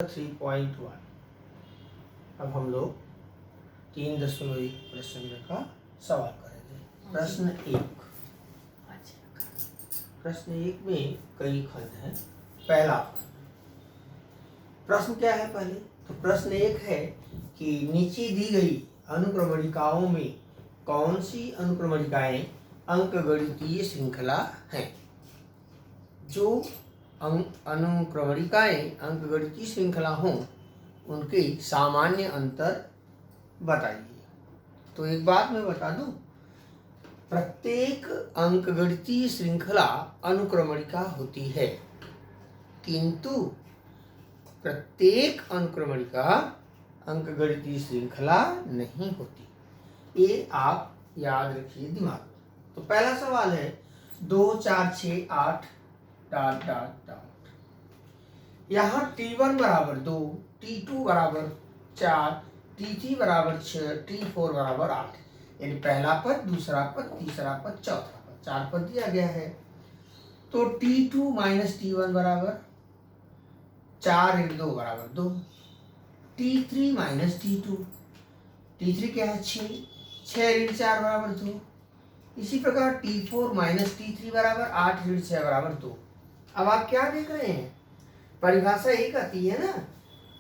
3.1। अब हम लोग 3.1 प्रश्न का सवाल करेंगे। प्रश्न 1। प्रश्न 1 में कई खंड हैं। पहला प्रश्न क्या है पहले तो प्रश्न 1 है कि नीचे दी गई अनुक्रमणिकाओं में कौन सी अनुक्रमणिकाएं अंकगणितीय श्रृंखला हैं। जो अनुक्रमणिकाएं अंकगणितीय श्रृंखला हों उनके सामान्य अंतर बताइए। तो एक बात मैं बता दूं, प्रत्येक अंकगणितीय श्रृंखला अनुक्रमणिका होती है, किंतु प्रत्येक अनुक्रमणिका अंकगणितीय श्रृंखला नहीं होती। ये आप याद रखिए दिमाग में। तो पहला सवाल है 2 4 6 8 ... यहाँ T1 बराबर 2, T2 बराबर 4, T3 बराबर 6, T4 बराबर 8। यानी पहला पद, दूसरा पद, तीसरा पद, चौथा पद, 4 पद दिया गया है। तो T2 माइनस T1 बराबर 4 × 2 बराबर 2, T3 माइनस T2, T3 क्या है 6, 6 × 4 बराबर 2। इसी प्रकार T4 माइनस T3 बराबर 8 × 6 बराबर 2। अब आप क्या देख रहे हैं, परिभाषा यही कहती है ना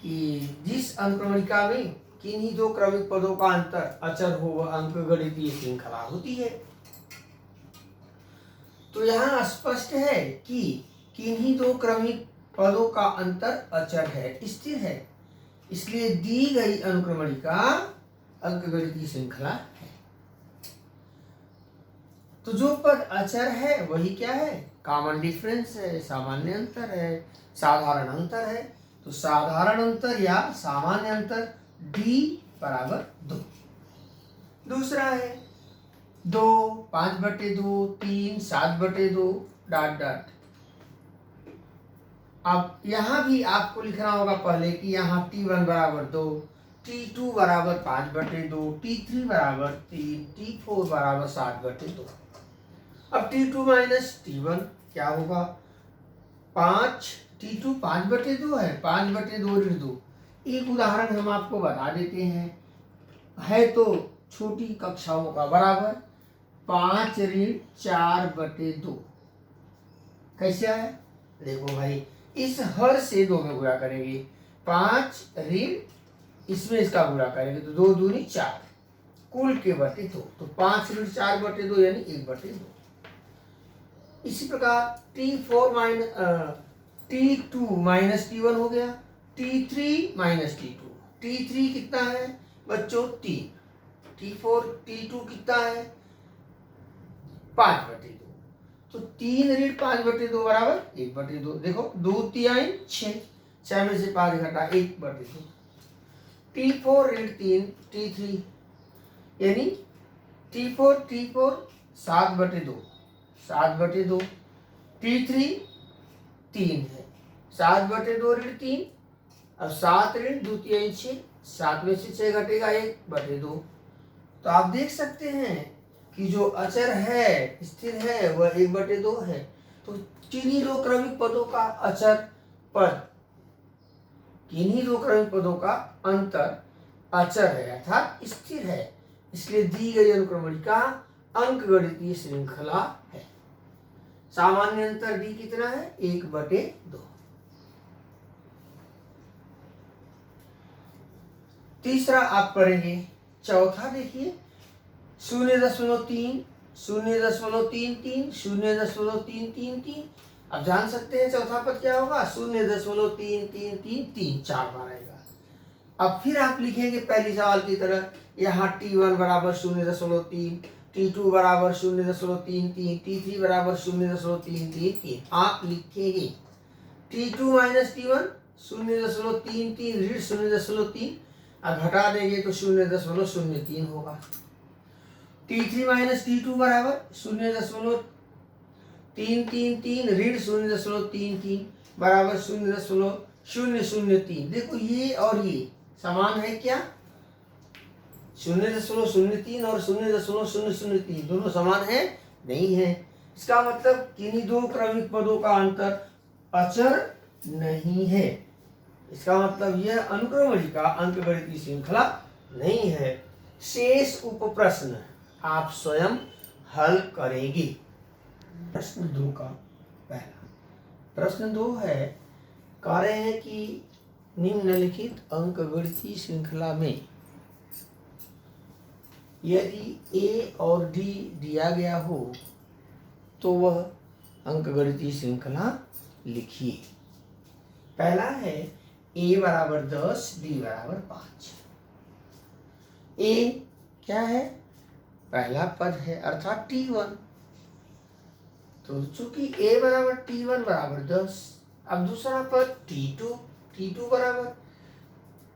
कि जिस अनुक्रमणिका में किन्हीं दो क्रमिक पदों का अंतर अचर हो वह अंकगणितीय श्रृंखला होती है। तो यहाँ स्पष्ट है कि किन्हीं दो क्रमिक पदों का अंतर अचर है, स्थिर है, इसलिए दी गई अनुक्रमणिका अंकगणितीय श्रृंखला है। तो जो पद अचर है वही क्या है, कॉमन डिफरेंस है, सामान्य अंतर है, साधारण अंतर है। तो साधारण अंतर या सामान्य अंतर d बराबर 2। दूसरा है 2 5/2, 3 7/2 ... अब यहाँ भी आपको लिखना होगा पहले कि यहाँ T1 बराबर 2, T2 बराबर 5/2, T3 बराबर 3, T4 बराबर 7/2। अब T2 माइनस T1 क्या होगा, 5, T2 5/2 है, 5/2 × 2। एक उदाहरण हम आपको बता देते हैं, है तो छोटी कक्षाओं का बराबर 5 ऋण 4/2। कैसे है देखो भाई, इस हर से 2 में गुणा करेंगे, 5 ऋण इसमें इसका गुणा करेंगे तो 2 दूनी 4, कुल के बटे 2, तो 5 ऋण 4/2 यानी 1/2। इसी प्रकार T2 माइनस T1 हो गया, T3 माइनस T2, T3 कितना है बच्चों 3, T2 कितना है 5/2, तो 3 ऋण 5/2 बराबर 1/2। देखो 2 3 6, 6 में से 5 घटा 1/2। T4 ऋण 3 T3 यानी T4 7/2, 7/2। T3 3 है, 7/2 ऋण 3, अब 7 ऋण 2 3 6, 7 में से 6 घटेगा 1/2। तो आप देख सकते हैं कि जो अचर है, स्थिर है, वह 1/2 है। तो किन्हीं दो क्रमिक पदों का अचर पद, किन्हीं दो क्रमिक पदों का अंतर अचर है अर्थात स्थिर है, इसलिए दी गई अनुक्रमणिका अंकगणितीय श्रृंखला है। सामान्य अंतर d कितना है 1/2। तीसरा आप करेंगे, चौथा देखिए 0.3 0.333 0.333। अब जान सकते हैं चौथा पद क्या होगा, 0.333 4 बार आएगा। अब फिर आप लिखेंगे पहली सवाल की तरह, यहाँ T1 बराबर 0.3, T2 बराबर 0.33, T3 बराबर 0.333। आप लिखेंगे T2 माइनस T1 0.33 ऋण 0.3, अब घटा देंगे तो 0.03 होगा। T3 माइनस T2 बराबर 0.333 ऋण 0.33 बराबर 0.003। देखो ये और ये समान है क्या, 0.03 और 0.003 दोनों समान है नहीं है। इसका मतलब किन्हीं दो क्रमिक पदों का अंतर अचर नहीं है। इसका मतलब यह अनुक्रमणिका अंकगणितीय श्रृंखला नहीं है। शेष उप प्रश्न आप स्वयं हल करेंगे। प्रश्न 2 का पहला प्रश्न 2 है, कह रहे हैं कि निम्नलिखित अंकगणितीय श्रृंखला में यदि ए और डी दिया गया हो तो वह अंकगणितीय श्रृंखला लिखिए। पहला है ए बराबर 10, डी बराबर 5। ए क्या है? पहला पद है अर्थात T1। तो चूंकि ए बराबर T1 बराबर 10, अब दूसरा पद T2 बराबर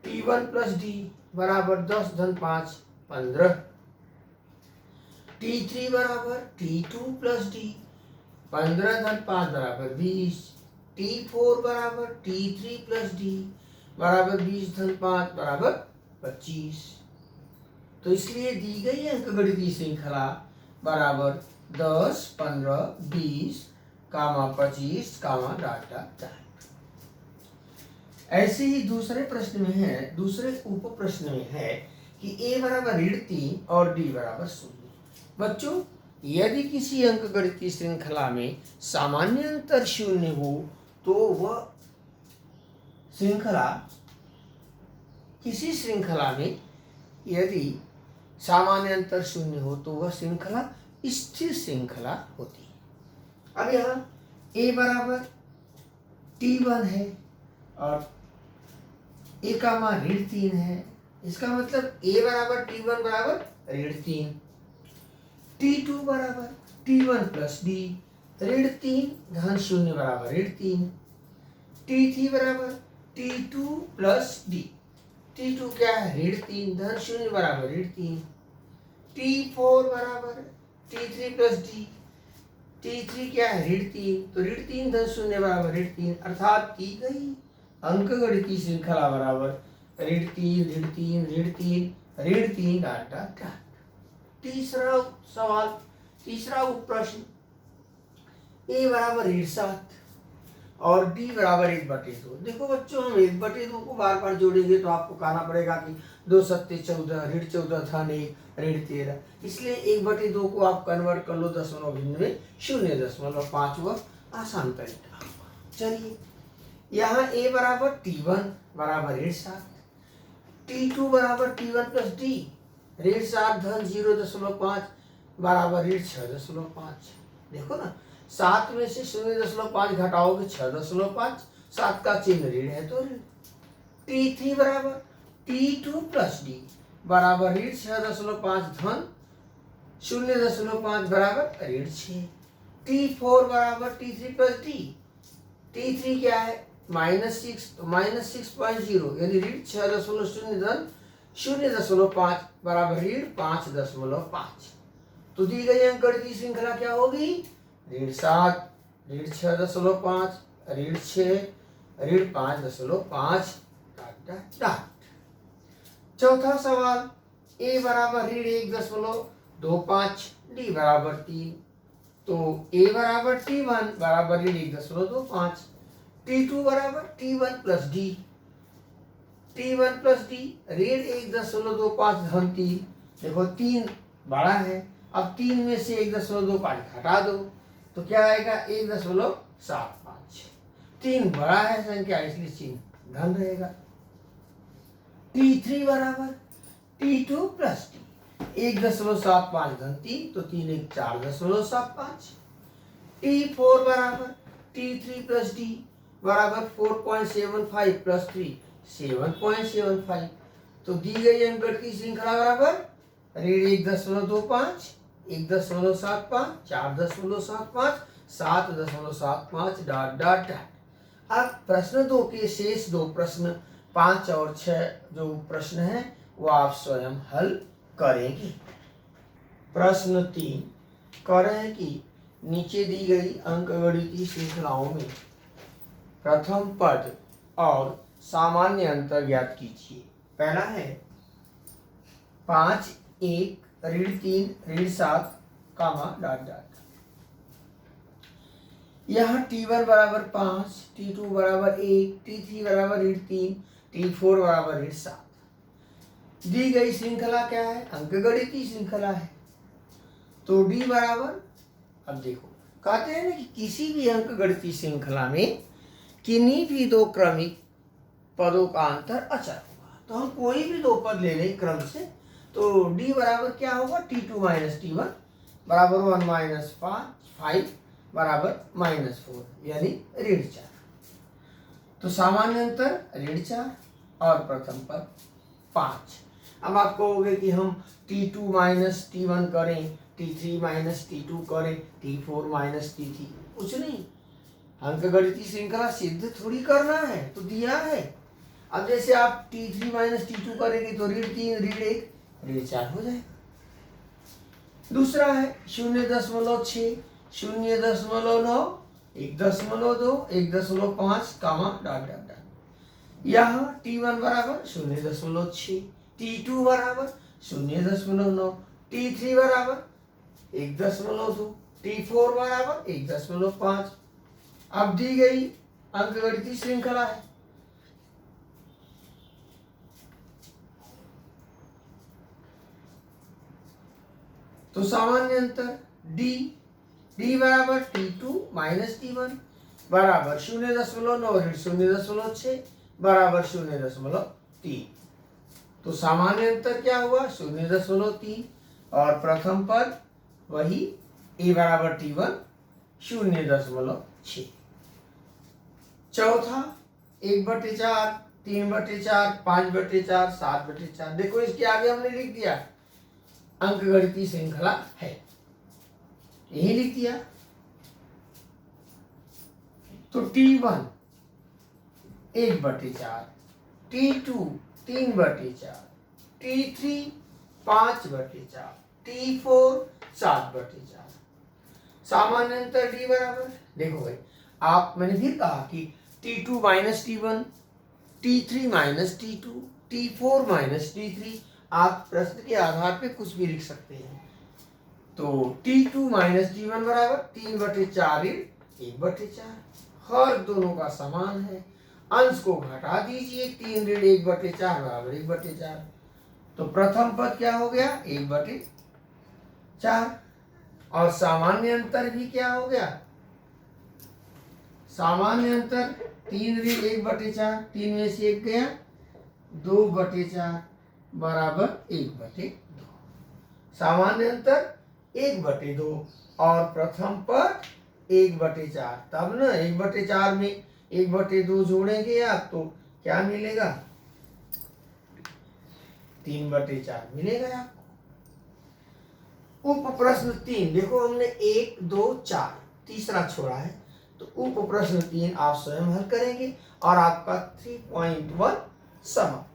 T1 प्लस डी बराबर 10 धन 5 15। T3 बराबर T2 प्लस डी 15 धन 5 बराबर 20। T4 बराबर T3 प्लस डी बराबर 20 धन 5 बराबर 25। तो इसलिए दी गई अंकगणितीय श्रृंखला बराबर 10, 15, 20, 25, डॉट डॉट डॉट। ऐसे ही दूसरे प्रश्न में है, दूसरे उप प्रश्न में है कि a बराबर -3 और d बराबर 0। बच्चों, यदि किसी अंकगणितीय श्रृंखला में सामान्य अंतर 0 हो तो वह श्रृंखला, किसी श्रृंखला में यदि सामान्य अंतर 0 हो तो वह श्रृंखला स्थिर श्रृंखला होती है। अब यहाँ a बराबर T1 है और a का मान -3 है। इसका मतलब a बराबर T1 बराबर -3। T2 बराबर T1 प्लस डी -3 धन 0 बराबर -3। T3 बराबर T2 प्लस डी, T2 क्या है? -3 धन 0 बराबर -3। T4 बराबर T3 प्लस डी, T3 क्या है? -3, तो -3 धन 0 बराबर -3, अर्थात की गई अंकगणितीय श्रृंखला बराबर ऋण 3 डॉट डॉट डॉट। तीसरा सवाल, तीसरा उप प्रश्न, a बराबर ऋण 7 और d बराबर 1/2। देखो बच्चों, हम 1/2 को बार बार जोड़ेंगे तो आपको कहना पड़ेगा कि 2 सत्ते 14, ऋण 14 धन 1 ऋण 13। इसलिए 1/2 को आप कन्वर्ट कर लो दशमलव भिन्न में 0.5, वह आसान तरीका होगा। चलिए, यहाँ a बराबर T1 बराबर ऋण 7, T2 बराबर T1 प्लस डी ऋण 7 धन 0.5 बराबर ऋण 6.5। देखो ना, 7 में से 0.5 घटाओगे 6.5, 7 का चिन्ह ऋण है तो ऋण। T3 बराबर T2 प्लस डी बराबर ऋण 6.5 धन 0.5 बराबर ऋण 6। T4 बराबर T3 प्लस डी, T3 क्या है? -6, तो -6.0 यानी ऋण 6.0 धन 0.5 बराबर ऋण 5.5। तो दी गई अंकगणितीय श्रृंखला क्या होगी? ऋण 7, ऋण 6.5, ऋण 6, ऋण 5.5 डॉट डॉट डॉट। चौथा सवाल, a बराबर ऋण 1.25, d बराबर 3। तो a बराबर T1 बराबर ऋण 1.25, T2 बराबर T1 plus D, T1 plus D ऋण 1.25 धन 3। देखो 3 बड़ा है, अब 3 में से 1.25 घटा दो तो क्या आएगा? 1.75। 3 बड़ा है संख्या, इसलिए चिन्ह धन रहेगा। T3 बराबर T2 प्लस डी 1.75 धन 3, तो 3 1 4.75। T4 बराबर T3 प्लस डी बराबर 4.75 प्लस 3 7.75। तो दी गई अंकगणितीय श्रृंखला बराबर ऋण 1.25, 1.75, 4.75, 7.75 डॉट डॉट डॉट। अब प्रश्न 2 के शेष 2 प्रश्न 5 और 6 जो प्रश्न है वो आप स्वयं हल करेंगे। प्रश्न 3 कह रहे हैं कि नीचे दी गई अंकगणितीय श्रृंखलाओं में प्रथम पद और सामान्य अंतर ज्ञात कीजिए। पहला है 5, 1, ऋण 3, ऋण 7, डॉट डॉट। यहाँ T1 बराबर 5, T2 बराबर 1, T3 बराबर √3, T4 बराबर √7। दी गई श्रृंखला क्या है? अंकगणितीय श्रृंखला है। तो D बराबर, अब देखो कहते हैं ना कि किसी भी अंकगणितीय श्रृंखला में किन्हीं भी दो क्रमिक पदों का अंतर अचर होगा। तो हम कोई भी दो पद ले लें क्रम से, तो D बराबर क्या होगा? T2 माइनस T1 बराबर 1 माइनस 5 बराबर -4 यानी ऋण 4। तो सामान्य अंतर ऋण 4 और प्रथम पद 5। अब आप कहोगे कि हम T2 माइनस T1 करें, T3 माइनस T2 करें, T4 माइनस T3, कुछ नहीं। अंकगणितीय श्रृंखला सिद्ध थोड़ी करना है, तो दिया है। अब जैसे आप T3 माइनस T2 करेंगे तो ऋण 3 ऋण 1 ऋण 4 हो जाएगा। दूसरा है 0.6, 0.9, 1.2, 1.5 कामा डॉट डॉट डॉट। यहाँ T1 बराबर 0.6, T2 बराबर 0.9, T3 बराबर 1.2, T4 बराबर 1.5। अब दी गई अंकगणितीय श्रृंखला है। तो सामान्य अंतर D बराबर T2 माइनस T1 बराबर 0.9 ऋण 0.6 बराबर 0.3। तो सामान्य अंतर क्या हुआ? 0.3 और प्रथम पद वही A बराबर T1 0.6। चौथा 1/4, 3/4, 5/4, 7/4। देखो इसके आगे हमने लिख दिया अंकगणितीय श्रृंखला है, यही लिख दिया। तो T1 1/4, T2 3/4, T3 5/4, T4 7/4। सामान्य अंतर D बराबर, देखो भाई आप, मैंने फिर कहा कि T2 minus T1, T3 minus T2, T4 minus T3, आप प्रश्न के आधार पे कुछ भी लिख सकते हैं। तो T2 माइनस T1 बराबर 3/4 1/4, हर दोनों का समान है। अंश को घटा दीजिए, 3 ऋण 1/4 बराबर 1/4। तो प्रथम पद क्या हो गया? 1/4। और सामान्य अंतर भी क्या हो गया? सामान्य अंतर 3 ऋण 1/4, 3 में से 1 गया, 2/4 बराबर 1/2। सामान्य अंतर 1/2 और प्रथम पद 1/4। तब ना 1/4 में 1/2 जोड़ेंगे आप तो क्या मिलेगा? 3/4 मिलेगा आपको। उप प्रश्न 3 देखो, हमने 1, 2, 4 तीसरा छोड़ा है, तो उप प्रश्न 3 आप स्वयं हल करेंगे और आपका 3.1 समाप्त।